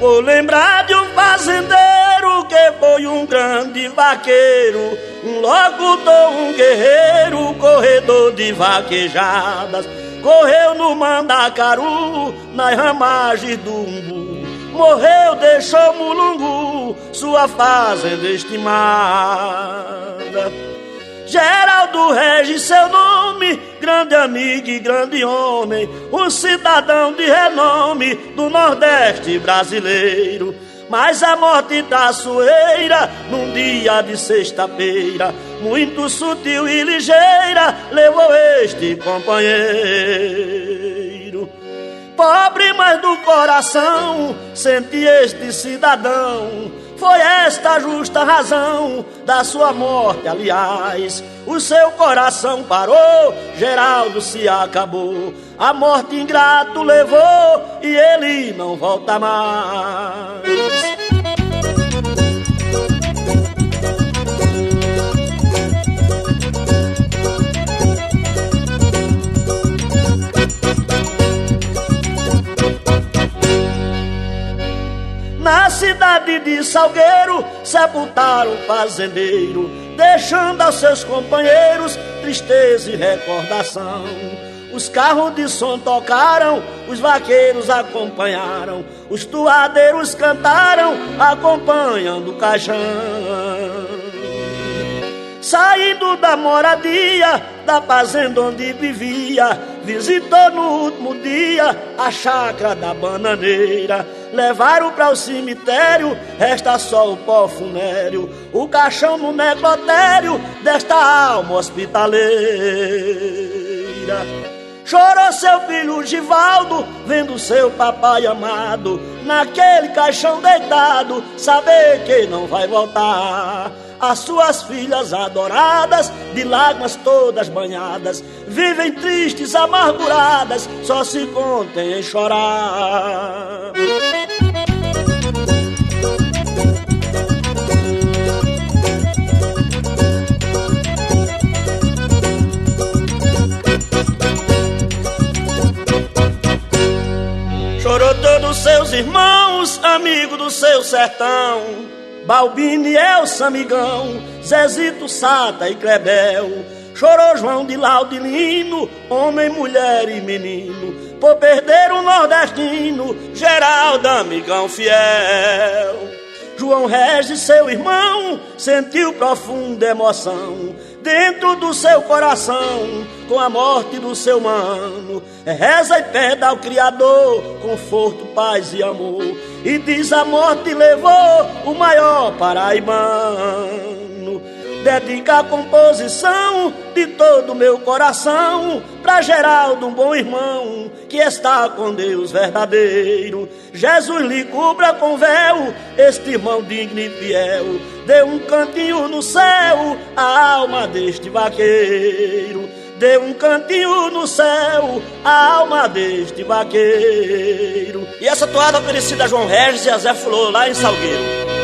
Vou lembrar de um fazendeiro que foi um grande vaqueiro, um locutor, um guerreiro, corredor de vaquejadas. Correu no Mandacaru, nas ramagens do umbu. Morreu, deixou Mulungu, sua fazenda estimada. Geraldo Regis, seu nome, grande amigo e grande homem, um cidadão de renome do Nordeste brasileiro. Mas a morte traiçoeira, num dia de sexta-feira, muito sutil e ligeira, levou este companheiro. Pobre, mas do coração, sente este cidadão. Foi esta a justa razão da sua morte, aliás. O seu coração parou, Geraldo se acabou. A morte ingrato levou e ele não volta mais. Na cidade de Salgueiro, sepultaram o fazendeiro, deixando aos seus companheiros tristeza e recordação. Os carros de som tocaram, os vaqueiros acompanharam, os toadeiros cantaram, acompanhando o caixão. Saindo da moradia, da fazenda onde vivia, visitou no último dia a chácara da bananeira. Levaram para o cemitério, resta só o pó funéreo, o caixão no necrotério desta alma hospitaleira. Chorou seu filho Givaldo, vendo seu papai amado naquele caixão deitado, saber que não vai voltar. As suas filhas adoradas, de lágrimas todas banhadas, vivem tristes, amarguradas, só se contêm em chorar. Chorou todos seus irmãos, amigos do seu sertão, Balbini, Elsa, Amigão, Zezito, Sata e Clebel. Chorou João de Laudilino, homem, mulher e menino, por perder o nordestino, Geraldo, amigão fiel. João Regis, seu irmão, sentiu profunda emoção dentro do seu coração com a morte do seu mano. Reza e pede ao Criador conforto, paz e amor, e diz: a morte levou o maior paraibano. Dedica a composição de todo o meu coração pra Geraldo, um bom irmão que está com Deus verdadeiro. Jesus lhe cubra com véu este irmão digno e fiel. Dê um cantinho no céu a alma deste vaqueiro. Dê um cantinho no céu a alma deste vaqueiro. E essa toada oferecida a João Regis e a Zé Flor lá em Salgueiro.